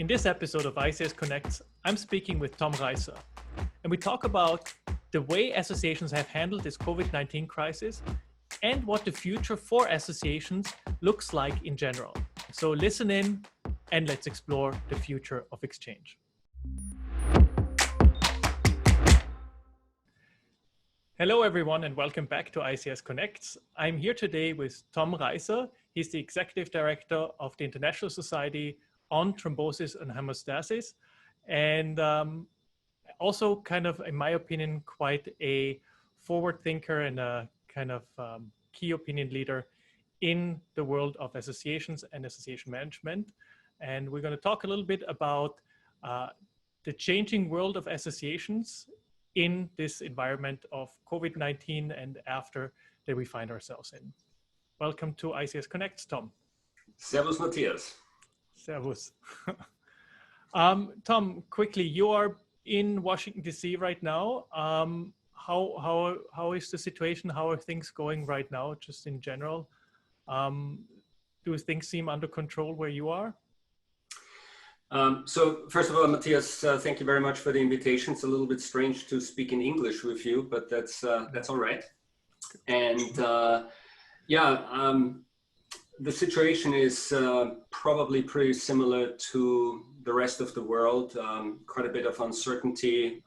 In this episode of ICS Connects, I'm speaking with Tom Reiser, and we talk about the way associations have handled this COVID-19 crisis and what the future for associations looks like in general. So listen in and let's explore the future of exchange. Hello everyone and welcome back to ICS Connects. I'm here today with Tom Reiser. He's the Executive Director of the International Society on Thrombosis and Haemostasis, and also kind of, in my opinion, quite a forward thinker and a kind of key opinion leader in the world of associations and association management. And we're going to talk a little bit about the changing world of associations in this environment of COVID-19 and after that we find ourselves in. Welcome to ICS Connects, Tom. Servus, Matthias. Servus. Tom, quickly, you are in Washington, D.C. right now. How is the situation? How are things going right now, just in general? Do things seem under control where you are? So first of all, Matthias, thank you very much for the invitation. It's a little bit strange to speak in English with you, but that's all right. And the situation is probably pretty similar to the rest of the world. Quite a bit of uncertainty,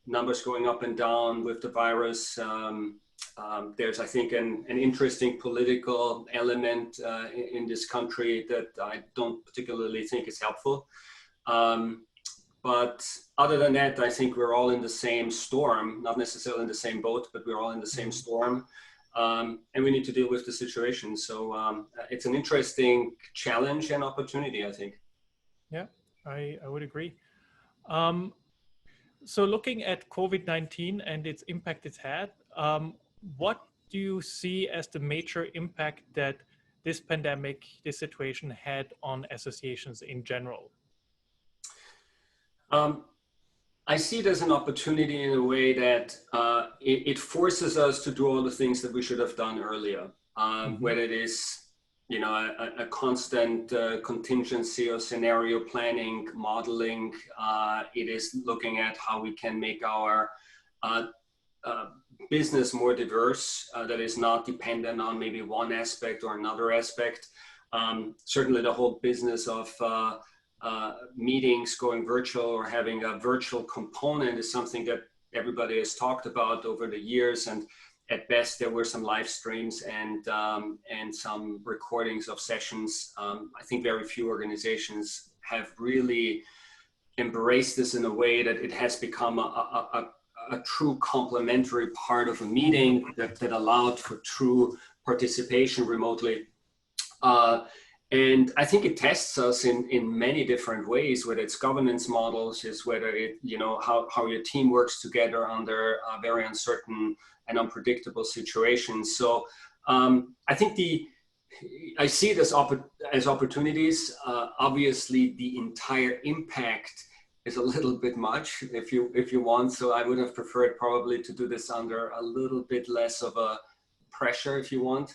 numbers going up and down with the virus. There's, I think, an interesting political element in this country that I don't particularly think is helpful. But other than that, I think we're all in the same storm, not necessarily in the same boat, but we're all in the same storm. And we need to deal with the situation. So it's an interesting challenge and opportunity, I think. Yeah, I would agree. So looking at COVID-19 and its impact it's had, what do you see as the major impact that this pandemic, this situation had on associations in general? I see it as an opportunity in a way that it forces us to do all the things that we should have done earlier, whether it is, a constant contingency or scenario planning, modeling. It is looking at how we can make our business more diverse, that is not dependent on maybe one aspect or another aspect. Certainly the whole business of meetings going virtual or having a virtual component is something that everybody has talked about over the years. And at best, there were some live streams and some recordings of sessions. I think very few organizations have really embraced this in a way that it has become a true complementary part of a meeting that allowed for true participation remotely. And I think it tests us in many different ways, whether it's governance models, is whether it, how your team works together under very uncertain and unpredictable situations. So I think I see it as opportunities. Obviously, the entire impact is a little bit much, if you want. So I would have preferred probably to do this under a little bit less of a pressure, if you want.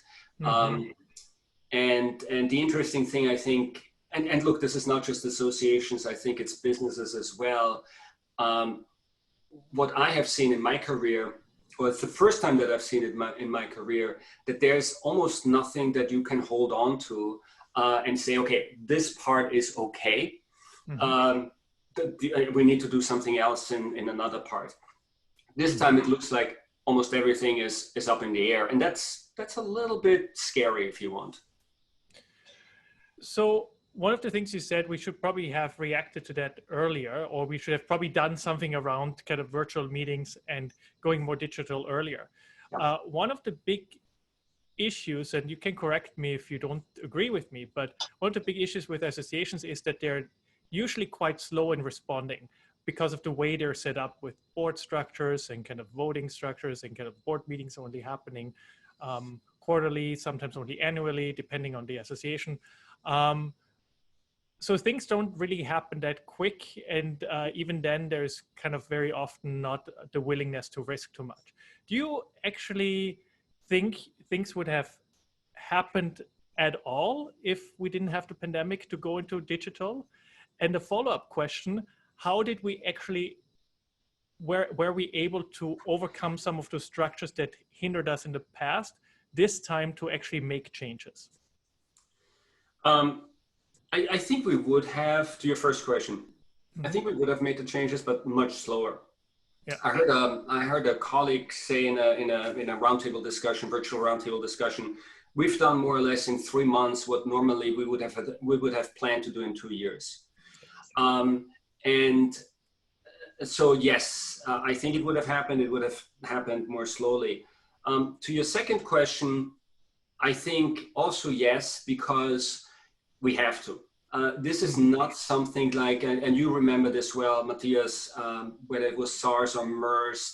And the interesting thing, I think, and look, this is not just associations, I think it's businesses as well. What I have seen in my career, well, it's the first time that I've seen it in my career, that there's almost nothing that you can hold on to and say, okay, this part is okay. We need to do something else in another part. This time it looks like almost everything is up in the air. And that's a little bit scary, if you want. So one of the things you said, we should probably have reacted to that earlier, or we should have probably done something around kind of virtual meetings and going more digital earlier. Yeah. One of the big issues, and you can correct me if you don't agree with me, but one of the big issues with associations is that they're usually quite slow in responding because of the way they're set up with board structures and kind of voting structures and kind of board meetings only happening quarterly, sometimes only annually, depending on the association. So things don't really happen that quick. And even then there's kind of very often not the willingness to risk too much. Do you actually think things would have happened at all if we didn't have the pandemic to go into digital? And the follow-up question, how did we actually, were we able to overcome some of the structures that hindered us in the past, this time to actually make changes? I think we would have, to your first question, I think we would have made the changes, but much slower. Yeah. I heard a colleague say in a roundtable discussion, virtual roundtable discussion, we've done more or less in 3 months what normally we would have planned to do in 2 years. And so yes, I think it would have happened. It would have happened more slowly. To your second question, I think also yes, because we have to. This is not something like, and you remember this well, Matthias, whether it was SARS or MERS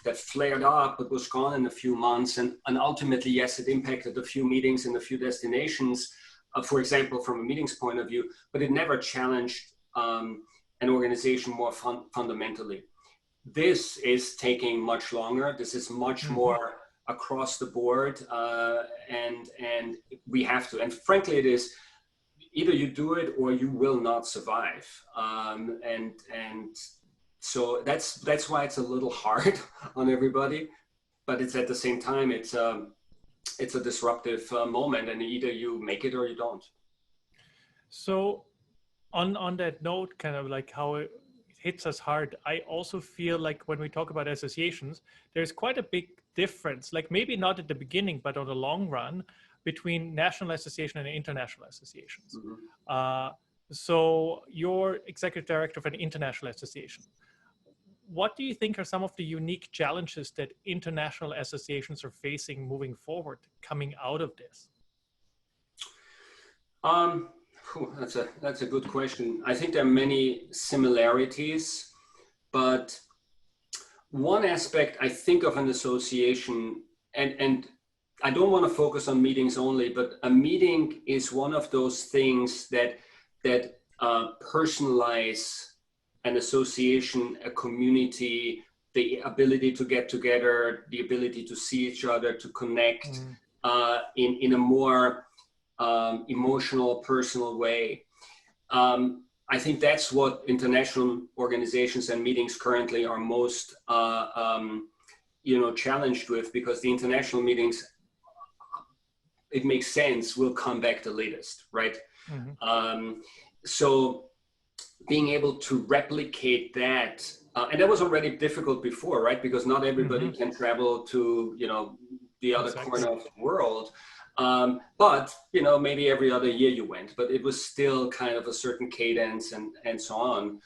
that flared up, but was gone in a few months. And ultimately, yes, it impacted a few meetings and a few destinations, for example, from a meetings point of view, but it never challenged an organization more fundamentally. This is taking much longer. This is much more across the board, and we have to. And frankly, it is either you do it or you will not survive. And so that's why it's a little hard on everybody, but it's at the same time it's a disruptive moment, and either you make it or you don't. So on that note, kind of like how it hits us hard, I also feel like when we talk about associations, there's quite a big difference, like maybe not at the beginning, but on the long run, between national association and international associations. So you're executive director of an international association. What do you think are some of the unique challenges that international associations are facing moving forward, coming out of this? That's a good question. I think there are many similarities, but one aspect I think of an association, and I don't want to focus on meetings only, but a meeting is one of those things that personalize an association, a community, the ability to get together, the ability to see each other, to connect in a more emotional, personal way. I think that's what international organizations and meetings currently are most challenged with, because the international meetings, it makes sense, will come back the latest, right? So being able to replicate that, and that was already difficult before, right? Because not everybody can travel to, the other corner of the world. But, maybe every other year you went, but it was still kind of a certain cadence and so on.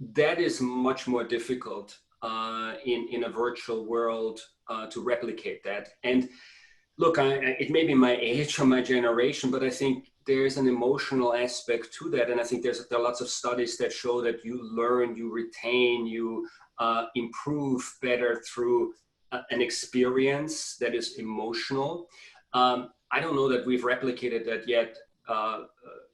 That is much more difficult in a virtual world to replicate that. And look, it may be my age or my generation, but I think there's an emotional aspect to that. And I think there are lots of studies that show that you learn, you retain, you improve better through an experience that is emotional. I don't know that we've replicated that yet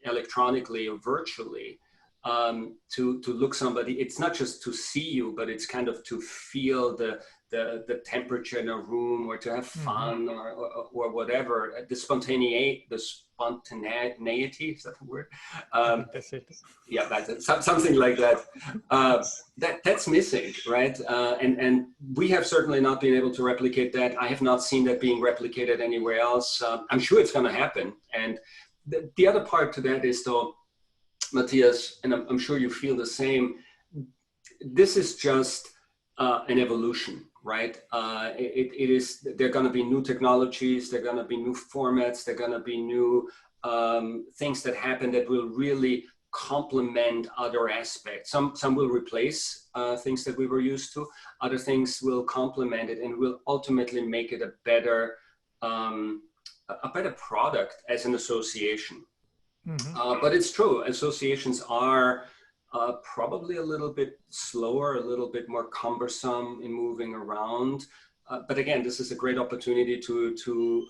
electronically or virtually. To look somebody, it's not just to see you, but it's kind of to feel the temperature in a room, or to have fun or whatever. The spontaneity, is that the word? That's it. Yeah, that's it. Something like that. That's missing, right? And we have certainly not been able to replicate that. I have not seen that being replicated anywhere else. I'm sure it's going to happen. And the other part to that is, though, Matthias, and I'm sure you feel the same, this is just an evolution, right? It is, there are going to be new technologies, there are going to be new formats, there are going to be new things that happen that will really complement other aspects. Some will replace things that we were used to, other things will complement it and will ultimately make it a better product as an association. But it's true, associations are probably a little bit slower, a little bit more cumbersome in moving around. But again, this is a great opportunity to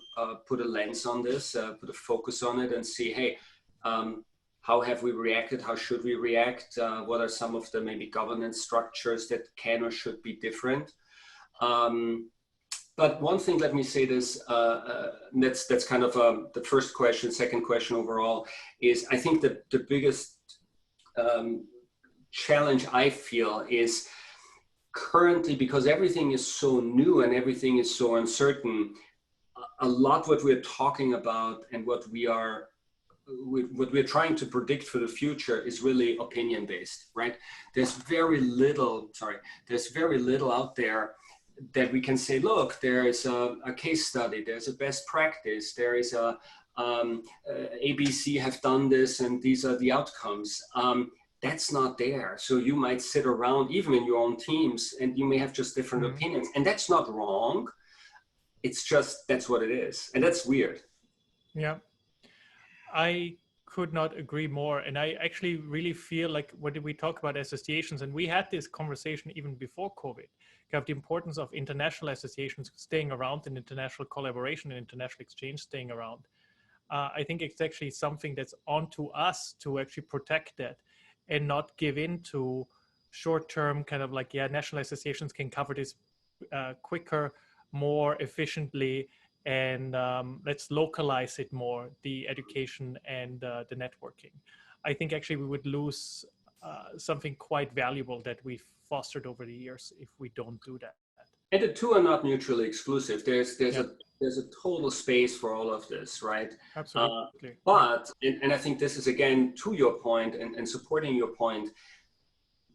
put a lens on this, put a focus on it and see, hey, how have we reacted? How should we react? What are some of the maybe governance structures that can or should be different? But one thing, let me say this, that's kind of the first question. Second question overall is, I think that the biggest challenge I feel is currently, because everything is so new and everything is so uncertain, a lot what we're talking about and what we're trying to predict for the future is really opinion based, right? There's very little out there that we can say, look, there is a case study, there's a best practice, there is ABC have done this and these are the outcomes. That's not there. So you might sit around even in your own teams and you may have just different opinions, and that's not wrong. It's just, that's what it is. And that's weird. Yeah, I could not agree more. And I actually really feel like when we talk about associations, and we had this conversation even before COVID, of the importance of international associations staying around and international collaboration and international exchange staying around. I think it's actually something that's on to us to actually protect that and not give in to short-term kind of like, yeah, national associations can cover this quicker, more efficiently, and let's localize it more, the education and the networking. I think actually we would lose something quite valuable that we've fostered over the years if we don't do that. And the two are not mutually exclusive. There's a total space for all of this, right? Absolutely. But, and I think this is again to your point and supporting your point,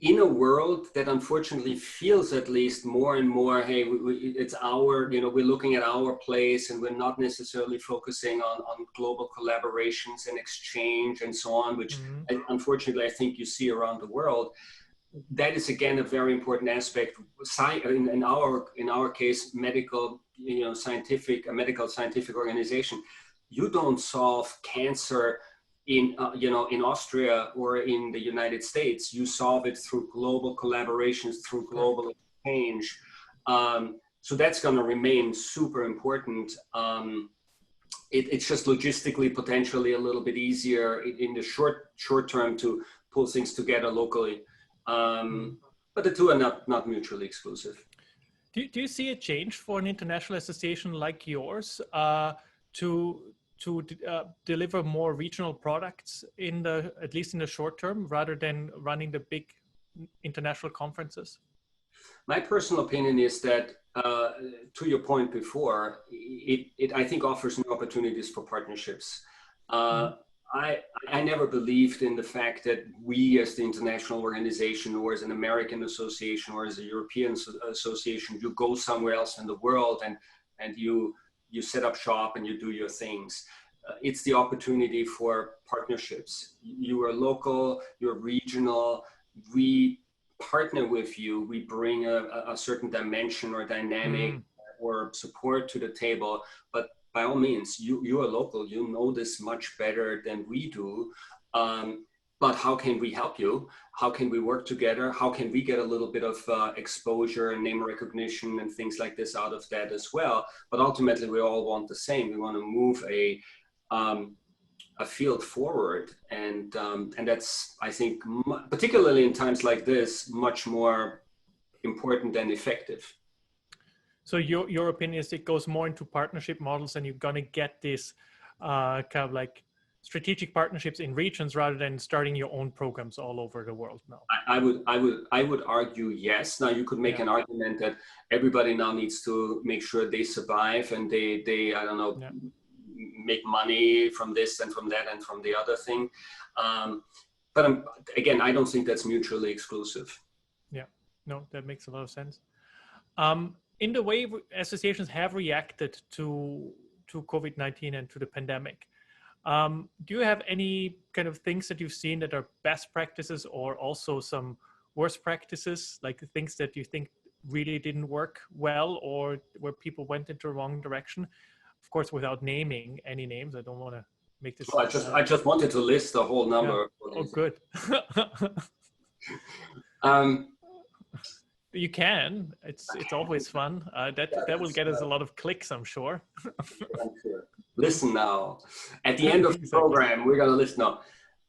in a world that unfortunately feels at least more and more, hey, it's our, we're looking at our place and we're not necessarily focusing on global collaborations and exchange and so on, which unfortunately I think you see around the world. That is again a very important aspect. In our case, medical, a medical scientific organization. You don't solve cancer in Austria or in the United States. You solve it through global collaborations, through global exchange. So that's going to remain super important. It's just logistically potentially a little bit easier in the short term to pull things together locally. But the two are not mutually exclusive. Do you see a change for an international association like yours to deliver more regional products at least in the short term, rather than running the big international conferences? My personal opinion is that, to your point before, it I think offers new opportunities for partnerships. I never believed in the fact that we as the international organization or as an American association or as a European association, you go somewhere else in the world and you set up shop and you do your things. It's the opportunity for partnerships. You are local, you're regional, we partner with you, we bring a certain dimension or dynamic or support to the table, but by all means, you are local, you know this much better than we do. But how can we help you? How can we work together? How can we get a little bit of exposure and name recognition and things like this out of that as well? But ultimately, we all want the same. We want to move a field forward, and that's, I think, particularly in times like this, much more important and effective. So your opinion is it goes more into partnership models, and you're going to get this kind of like strategic partnerships in regions rather than starting your own programs all over the world now? I would argue yes. Now you could make an argument that everybody now needs to make sure they survive and they I don't know, make money from this and from that and from the other thing. But again, I don't think that's mutually exclusive. Yeah, no, that makes a lot of sense. In the way associations have reacted to COVID-19 and to the pandemic, do you have any kind of things that you've seen that are best practices or also some worst practices, like things that you think really didn't work well or where people went into the wrong direction? Of course, without naming any names, I don't want to make this. Well, I just wanted to list the whole number. Yeah. Oh, good. You can. It's always fun. That will get us a lot of clicks, I'm sure. I'm sure. Listen now. At the end of the program, we're gonna listen now.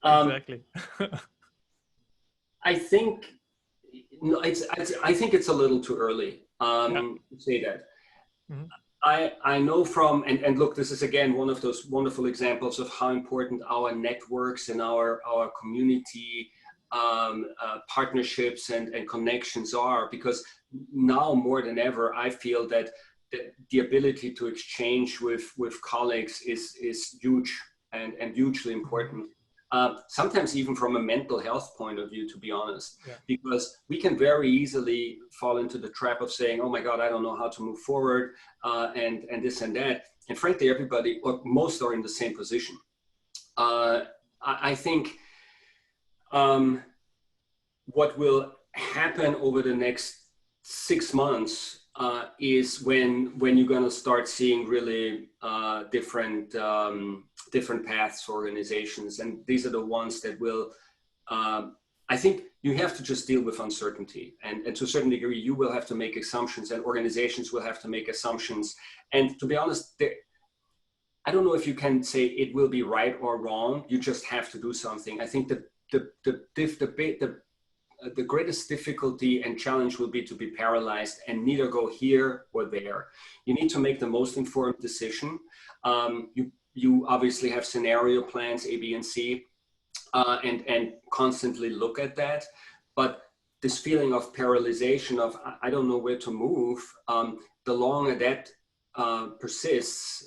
Exactly. I think it's a little too early to say that. Mm-hmm. I know from, and look, this is again one of those wonderful examples of how important our networks and our community partnerships and connections are, because now more than ever, I feel that the ability to exchange with colleagues is huge and hugely important. Sometimes even from a mental health point of view, to be honest, Yeah. because we can very easily fall into the trap of saying, oh my God, I don't know how to move forward, and this and that. And frankly, everybody, or most, are in the same position. I think what will happen over the next 6 months is when you're going to start seeing really different paths for organizations, and these are the ones that will. I think you have to just deal with uncertainty, and to a certain degree, you will have to make assumptions, and organizations will have to make assumptions. And to be honest, I don't know if you can say it will be right or wrong. You just have to do something. I think the greatest difficulty and challenge will be to be paralyzed and neither go here or there. You need to make the most informed decision. You obviously have scenario plans, A, B, and C, and constantly look at that. But this feeling of paralyzation, of I don't know where to move, the longer that persists,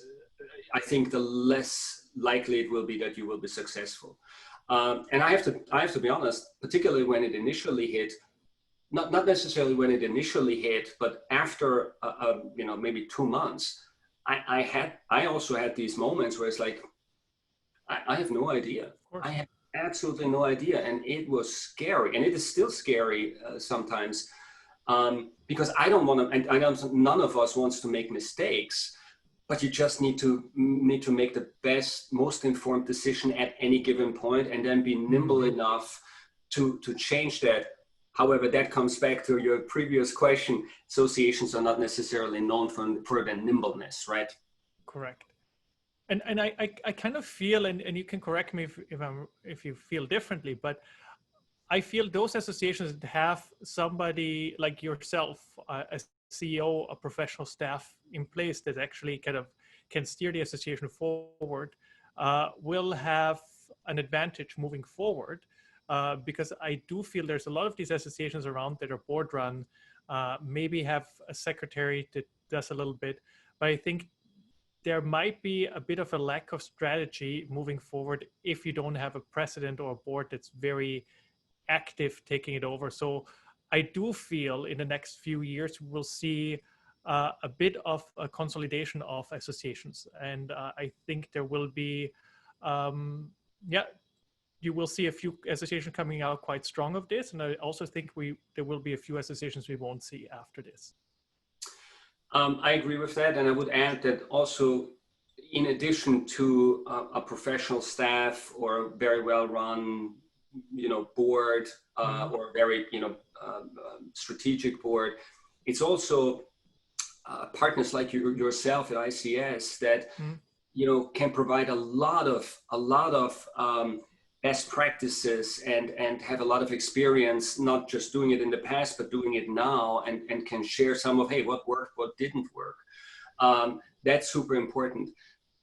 I think the less likely it will be that you will be successful. And I have to be honest, particularly when it initially hit, not necessarily when it initially hit, but after maybe 2 months, I also had these moments where it's like, I have no idea. I have absolutely no idea, and it was scary, and it is still scary sometimes, because I don't want to, and none of us wants to make mistakes. But you just need to make the best, most informed decision at any given point, and then be nimble enough to change that. However, that comes back to your previous question. Associations are not necessarily known for their nimbleness, right? Correct. And I kind of feel, and you can correct me if you feel differently, but I feel those associations that have somebody like yourself, a CEO, a professional staff in place that actually kind of can steer the association forward, will have an advantage moving forward, because I do feel there's a lot of these associations around that are board run, maybe have a secretary that does a little bit, but I think there might be a bit of a lack of strategy moving forward if you don't have a president or a board that's very active taking it over. So I do feel in the next few years we'll see a bit of a consolidation of associations, and I think there will be, you will see a few associations coming out quite strong of this, and I also think there will be a few associations we won't see after this. I agree with that, and I would add that also, in addition to a professional staff or a very well-run, board, or a very, strategic board, it's also partners like yourself at ICS that can provide a lot of best practices and have a lot of experience, not just doing it in the past, but doing it now, and can share some of, hey, what worked, what didn't work. That's super important.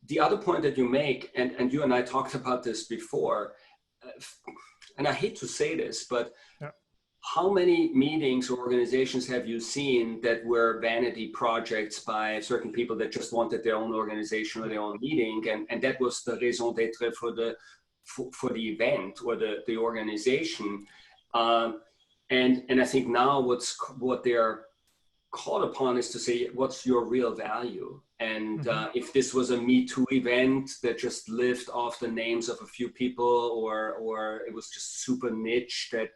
The other point that you make, and you and I talked about this before, and I hate to say this, but how many meetings or organizations have you seen that were vanity projects by certain people that just wanted their own organization or their own meeting, and that was the raison d'être for the event or the organization, and I think now what they're called upon is to say, what's your real value? And if this was a Me Too event that just lived off the names of a few people, or it was just super niche, that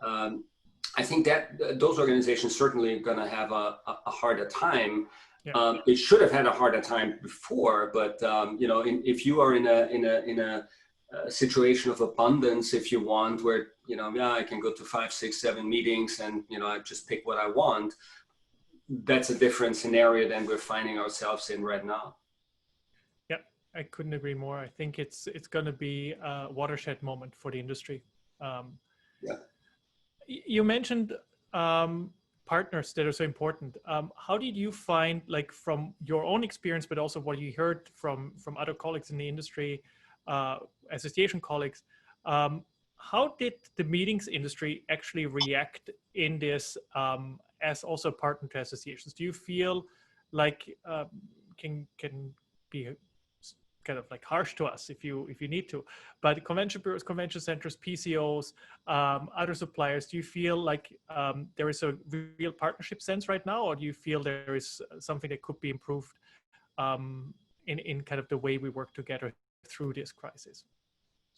I think that those organizations certainly are going to have a harder time. They should have had a harder time before, but if you are in a situation of abundance, if you want, where I can go to 5, 6, 7 meetings, and I just pick what I want, that's a different scenario than we're finding ourselves in right now. Yeah, I couldn't agree more. I think it's going to be a watershed moment for the industry. You mentioned partners that are so important. How did you find, like from your own experience, but also what you heard from other colleagues in the industry, association colleagues, how did the meetings industry actually react in this as also a partner to associations? Do you feel like can be kind of like harsh to us if you need to, but convention bureaus, convention centers, PCOs, other suppliers, do you feel like there is a real partnership sense right now, or do you feel there is something that could be improved in kind of the way we work together through this crisis?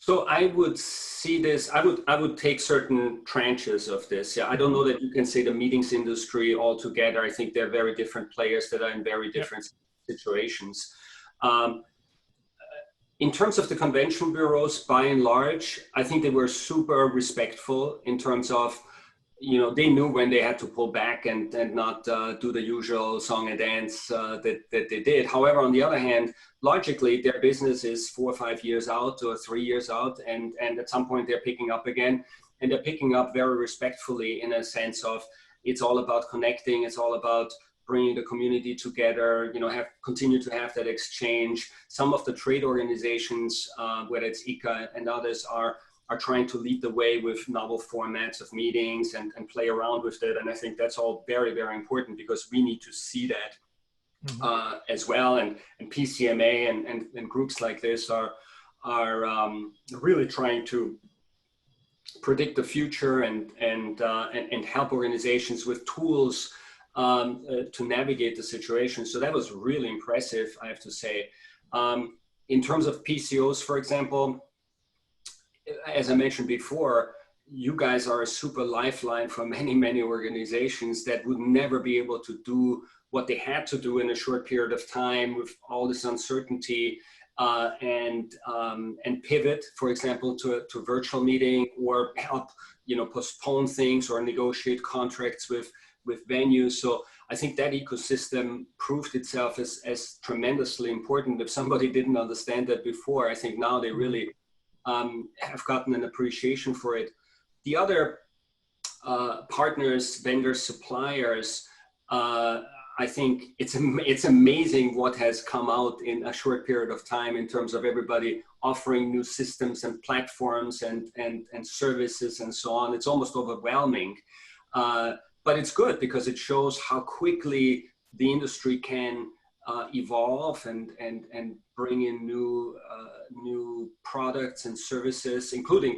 So I would see this, I would take certain tranches of this. Yeah, I don't know that you can say the meetings industry altogether. I think they're very different players that are in very different situations. In terms of the convention bureaus, by and large, I think they were super respectful in terms of, you know, they knew when they had to pull back and not do the usual song and dance that they did. However, on the other hand, logically, their business is 4 or 5 years out or 3 years out, and at some point they're picking up again, and they're picking up very respectfully in a sense of it's all about connecting, it's all about bringing the community together, you know, continue to have that exchange. Some of the trade organizations, whether it's ICA and others, are trying to lead the way with novel formats of meetings and play around with it. And I think that's all very, very important because we need to see that as well. And PCMA and groups like this are really trying to predict the future and help organizations with tools to navigate the situation. So that was really impressive, I have to say. In terms of PCOs, for example, as I mentioned before, you guys are a super lifeline for many, many organizations that would never be able to do what they had to do in a short period of time with all this uncertainty and pivot, for example, to virtual meeting, or help, you know, postpone things or negotiate contracts with venues. So I think that ecosystem proved itself as tremendously important. If somebody didn't understand that before, I think now they really have gotten an appreciation for it. The other partners, vendors, suppliers, I think it's amazing what has come out in a short period of time in terms of everybody offering new systems and platforms and services and so on. It's almost overwhelming. But it's good because it shows how quickly the industry can evolve and bring in new products and services, including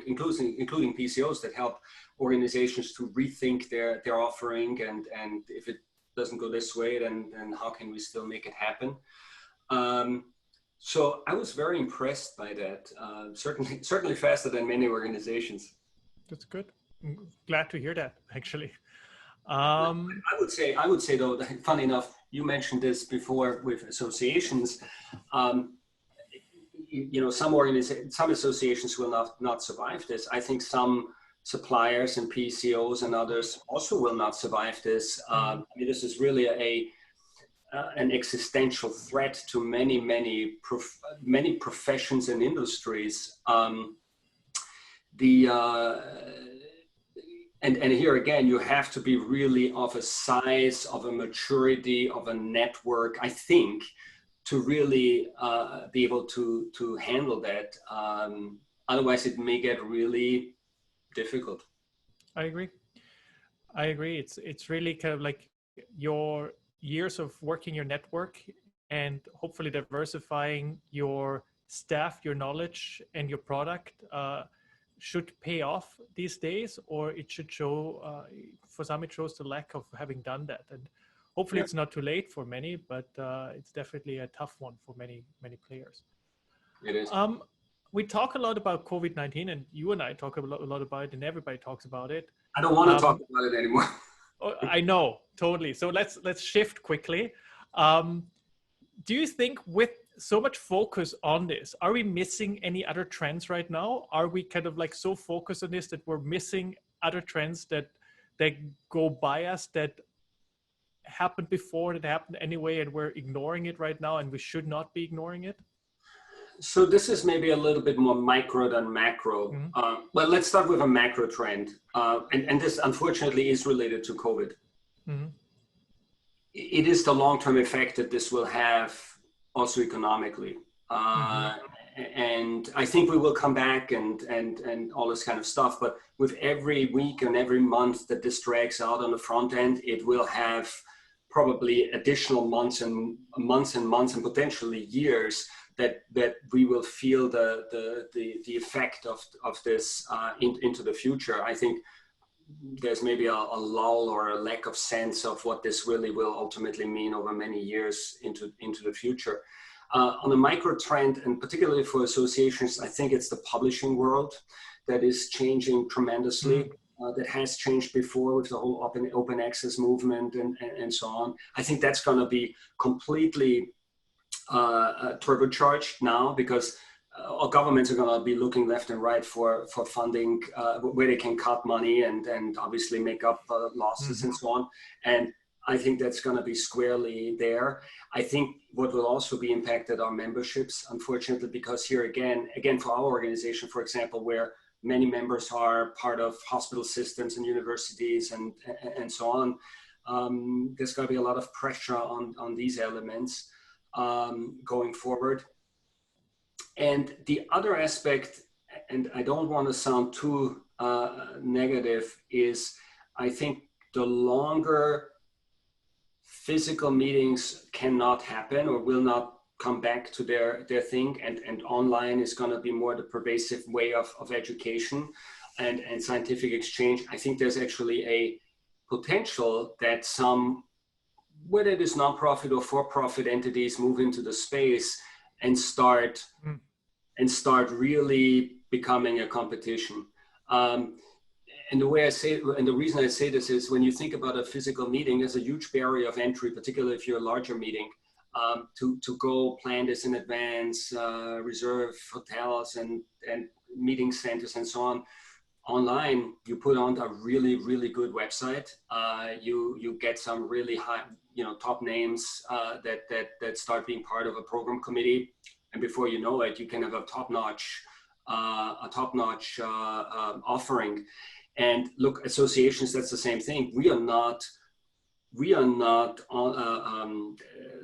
PCOs that help organizations to rethink their offering, and if it doesn't go this way, then how can we still make it happen? So I was very impressed by that. Certainly faster than many organizations. That's good. I'm glad to hear that, actually. I would say though, funny enough, you mentioned this before with associations. You know, some associations will not survive this. I think some suppliers and PCOs and others also will not survive this. I mean, this is really an existential threat to many professions and industries. And here again, you have to be really of a size, of a maturity, of a network, I think, to really be able to handle that. Otherwise, it may get really difficult. I agree. It's really kind of like your years of working your network and hopefully diversifying your staff, your knowledge, and your product should pay off these days, or it should show, for some it shows the lack of having done that. And hopefully it's not too late for many, but it's definitely a tough one for many players. It is. We talk a lot about COVID-19, and you and I talk a lot about it, and everybody talks about it. I don't want to talk about it anymore. I know, totally. So let's shift quickly. Do you think with so much focus on this, are we missing any other trends right now? Are we kind of like so focused on this that we're missing other trends that go by us, that happened before, that happened anyway, and we're ignoring it right now, and we should not be ignoring it? So this is maybe a little bit more micro than macro. Well, let's start with a macro trend. And this unfortunately is related to COVID. Mm-hmm. It is the long-term effect that this will have also economically. And I think we will come back and all this kind of stuff, but with every week and every month that this drags out on the front end, it will have probably additional months and months and potentially years that we will feel the effect of this into the future. I think there's maybe a lull or a lack of sense of what this really will ultimately mean over many years into the future. On a micro trend, and particularly for associations, I think it's the publishing world that is changing tremendously. That has changed before with the whole open access movement and so on. I think that's going to be completely turbocharged now, because our governments are going to be looking left and right for funding where they can cut money and obviously make up losses and so on. And I think that's going to be squarely there. I think what will also be impacted are memberships, unfortunately, because here again for our organization, for example, where many members are part of hospital systems and universities and so on, there's going to be a lot of pressure on these elements going forward. And the other aspect, and I don't want to sound too negative, is I think the longer physical meetings cannot happen or will not come back to their thing, and online is going to be more the pervasive way of education and scientific exchange. I think there's actually a potential that some, whether it is nonprofit or for-profit entities, move into the space and start really becoming a competition. And the way I say, and the reason I say this is when you think about a physical meeting, there's a huge barrier of entry, particularly if you're a larger meeting, to go plan this in advance, reserve hotels and meeting centers and so on. Online, you put on a really, really good website. You get some really high, top names that start being part of a program committee, and before you know it, you can have a top-notch offering. And look, associations, that's the same thing. We are not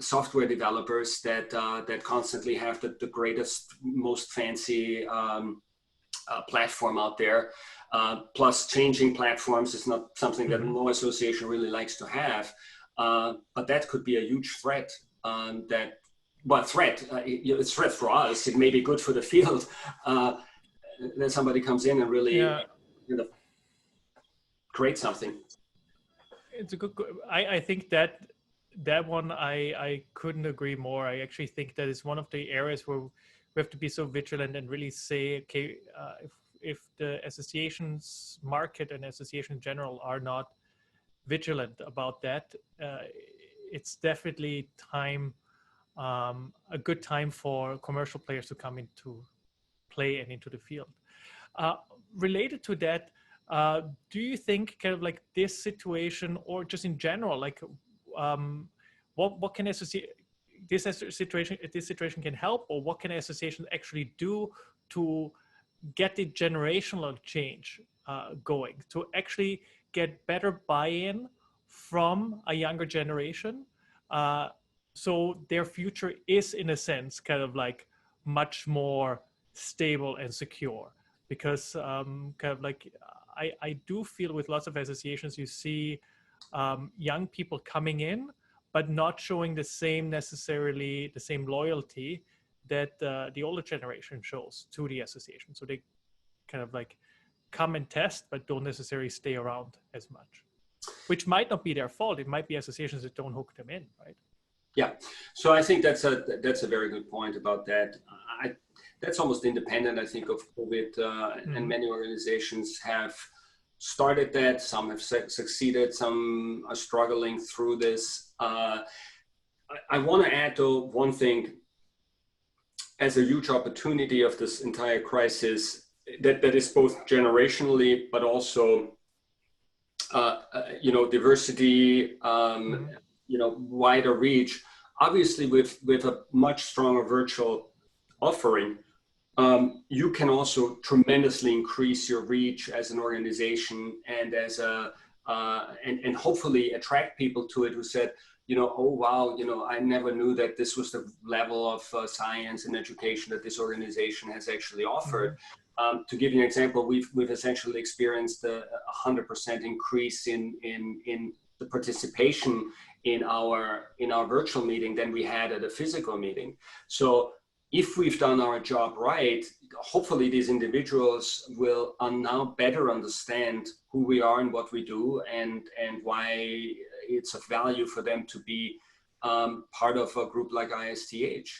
software developers that constantly have the greatest, most fancy platform out there. Plus, changing platforms is not something that no association really likes to have. But that could be a huge threat. It's a threat for us. It may be good for the field. Then somebody comes in and really create something. It's a good. I think that one I couldn't agree more. I actually think that is one of the areas where we have to be so vigilant and really say, okay, if the associations market and association in general are not vigilant about that, it's definitely time, a good time for commercial players to come into play and into the field. Related to that, do you think kind of like this situation, or just in general, like what can this situation can help, or what can associations actually do to get the generational change going, to actually get better buy-in from a younger generation, so their future is in a sense kind of like much more stable and secure? Because kind of like I do feel with lots of associations, you see young people coming in, but not showing necessarily the same loyalty that the older generation shows to the association. So they kind of like come and test, but don't necessarily stay around as much, which might not be their fault. It might be associations that don't hook them in, right? Yeah, so I think that's a very good point about that. That's almost independent, I think, of COVID, and many organizations have started that. Some have succeeded, some are struggling through this. I want to add, though, one thing as a huge opportunity of this entire crisis that is both generationally, but also, diversity, wider reach. Obviously, with a much stronger virtual offering, you can also tremendously increase your reach as an organization and as a and hopefully attract people to it who said, oh, wow, I never knew that this was the level of science and education that this organization has actually offered. To give you an example, we've essentially experienced a 100% increase in the participation in our virtual meeting than we had at a physical meeting. So if we've done our job right, hopefully these individuals will now better understand who we are and what we do, and why it's of value for them to be part of a group like ISTH.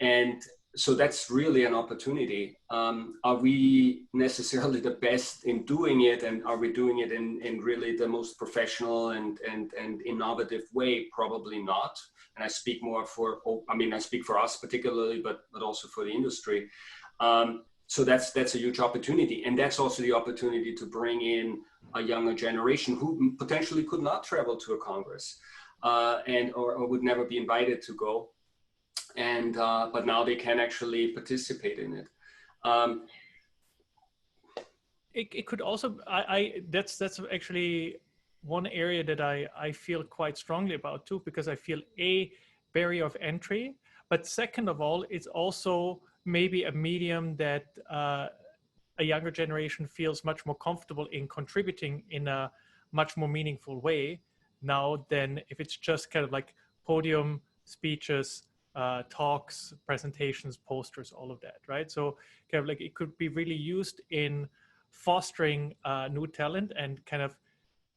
And so that's really an opportunity. Are we necessarily the best in doing it, and are we doing it in really the most professional and innovative way? Probably not. And I speak more for, I speak for us particularly, but also for the industry. So that's a huge opportunity. And that's also the opportunity to bring in a younger generation who potentially could not travel to a Congress or would never be invited to go. And but now they can actually participate in it. It could also, that's actually one area that I feel quite strongly about too, because I feel a barrier of entry, but second of all, it's also maybe a medium that a younger generation feels much more comfortable in contributing in a much more meaningful way now than if it's just kind of like podium speeches, talks, presentations, posters, all of that, right? So kind of like it could be really used in fostering new talent and kind of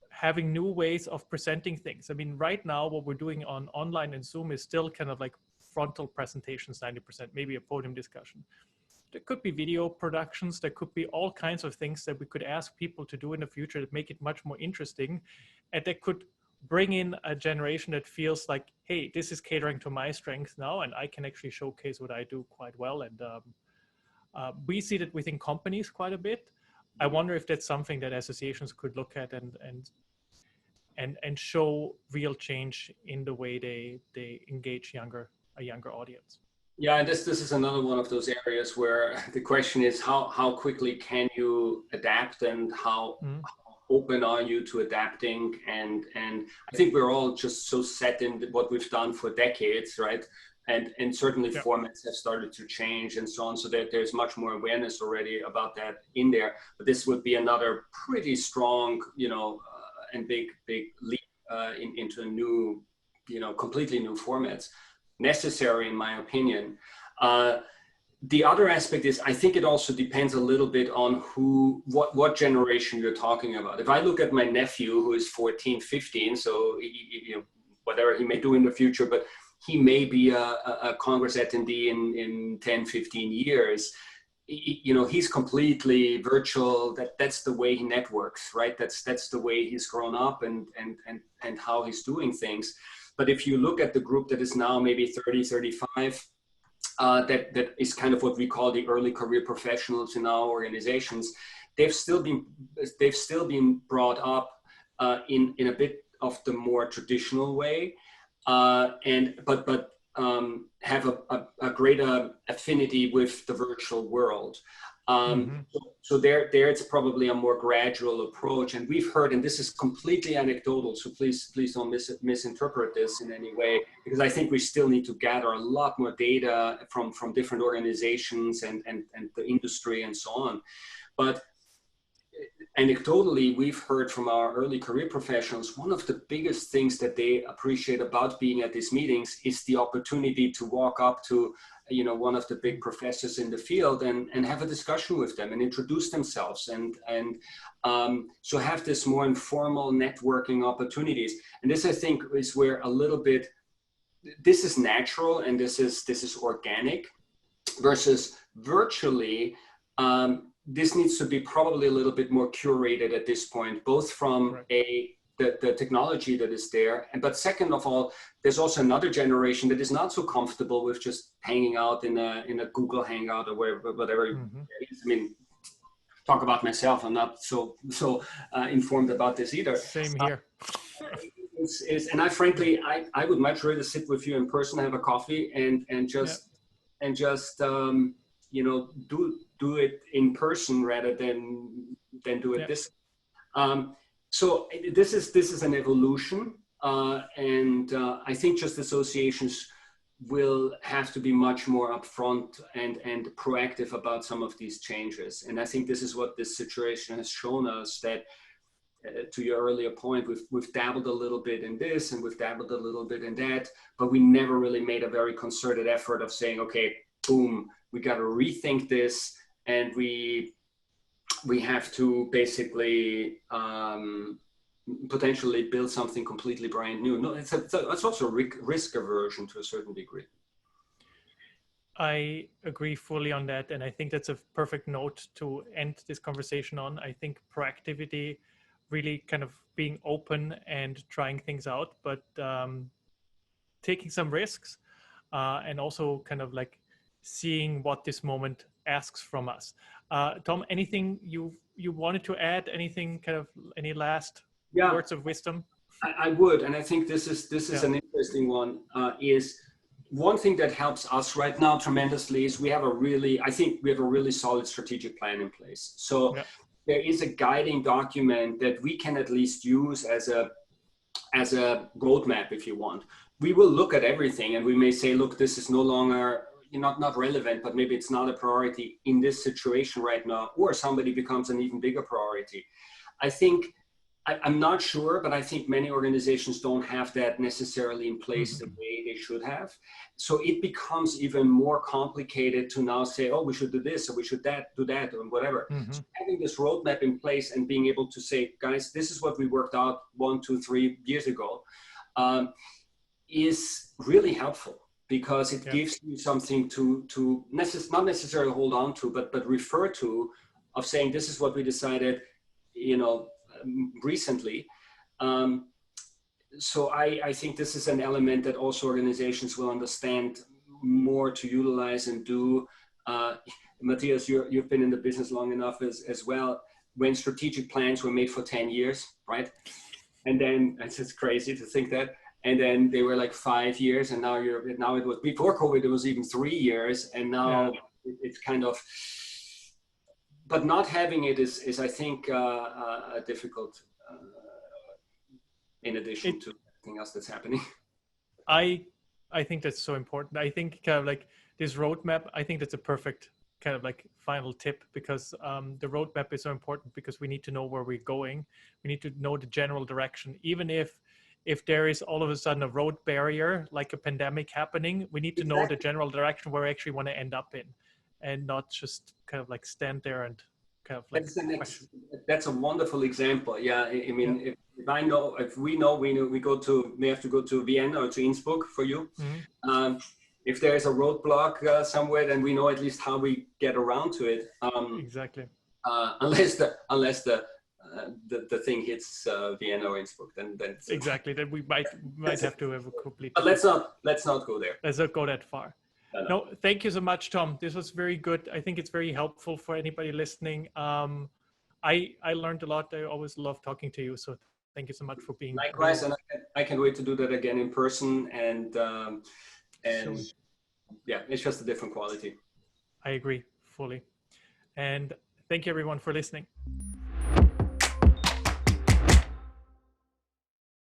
having new ways of presenting things. I mean, right now, what we're doing on online and Zoom is still kind of like frontal presentations, 90%, maybe a podium discussion. There could be video productions. There could be all kinds of things that we could ask people to do in the future that make it much more interesting. And that could bring in a generation that feels like, hey, this is catering to my strengths now, and I can actually showcase what I do quite well. And we see that within companies quite a bit. I wonder if that's something that associations could look at and show real change in the way they engage a younger audience. Yeah, and this is another one of those areas where the question is how quickly can you adapt, and how open are you to adapting? And I think we're all just so set in what we've done for decades, right? And certainly formats have started to change and so on, so that there's much more awareness already about that in there. But this would be another pretty strong, and big leap into a new, completely new formats, necessary in my opinion. The other aspect is, I think it also depends a little bit on what generation you're talking about. If I look at my nephew, who is 14, 15, so whatever he may do in the future, but he may be a Congress attendee in 10, 15 years. He's completely virtual. That's the way he networks, right? That's the way he's grown up and how he's doing things. But if you look at the group that is now maybe 30, 35, that is kind of what we call the early career professionals in our organizations, they've still been brought up in a bit of the more traditional way. But have a greater affinity with the virtual world. So there it's probably a more gradual approach. And we've heard, and this is completely anecdotal, so please don't misinterpret this in any way, because I think we still need to gather a lot more data from different organizations and the industry and so on. But anecdotally, we've heard from our early career professionals, one of the biggest things that they appreciate about being at these meetings is the opportunity to walk up to, one of the big professors in the field and have a discussion with them and introduce themselves and so have this more informal networking opportunities. And this, I think, is where a little bit, this is natural and this is organic, versus virtually, this needs to be probably a little bit more curated at this point, both from the technology that is there, but second of all, there's also another generation that is not so comfortable with just hanging out in a Google Hangout or whatever it is. I mean, talk about myself, I'm not so informed about this either. Same here. And I frankly, I would much rather sit with you in person, have a coffee, and just do it in person rather than do it this. So this is an evolution, and I think just associations will have to be much more upfront and proactive about some of these changes. And I think this is what this situation has shown us, that to your earlier point, we've dabbled a little bit in this and we've dabbled a little bit in that, but we never really made a very concerted effort of saying, okay, boom, we got to rethink this, and we have to basically potentially build something completely brand new. No, it's also risk aversion to a certain degree. I agree fully on that. And I think that's a perfect note to end this conversation on. I think proactivity, really kind of being open and trying things out, but taking some risks and also kind of like seeing what this moment asks from us. Tom, anything you wanted to add? Anything kind of, any last words of wisdom? I would, and I think this is an interesting one. Is one thing that helps us right now tremendously is we have a really solid strategic plan in place. So there is a guiding document that we can at least use as a roadmap, if you want. We will look at everything and we may say, look, this is no longer not relevant, but maybe it's not a priority in this situation right now, or somebody becomes an even bigger priority. I think, I'm not sure, but I think many organizations don't have that necessarily in place the way they should have. So it becomes even more complicated to now say, oh, we should do this, or we should do that, or whatever. So having this roadmap in place and being able to say, guys, this is what we worked out 1, 2, 3 years ago, is really helpful, because it gives you something to not necessarily hold on to, but refer to, of saying, this is what we decided, recently. So I think this is an element that also organizations will understand more to utilize and do. Matthias, you've been in the business long enough as well, when strategic plans were made for 10 years, right? And then it's just crazy to think that. And then they were like 5 years, and now it was, before COVID, it was even 3 years, and now it's kind of, but not having it is I think difficult, in addition to everything else that's happening. I think that's so important. I think kind of like this roadmap, I think that's a perfect kind of like final tip, because the roadmap is so important, because we need to know where we're going. We need to know the general direction. Even if there is all of a sudden a road barrier, like a pandemic happening, we need to know the general direction where we actually want to end up in, and not just kind of like stand there and kind of like. That's a wonderful example. Yeah, I mean, if we know we have to go to Vienna or to Innsbruck for you. If there's a roadblock somewhere, then we know at least how we get around to it. Exactly. Unless the thing hits Vienna or Innsbruck, then exactly. Then we might have to have a complete. But let's not go there. Let's not go that far. No, thank you so much, Tom. This was very good. I think it's very helpful for anybody listening. I learned a lot. I always love talking to you. So thank you so much for being. Likewise, and I can't wait to do that again in person. And yeah, it's just a different quality. I agree fully. And thank you everyone for listening.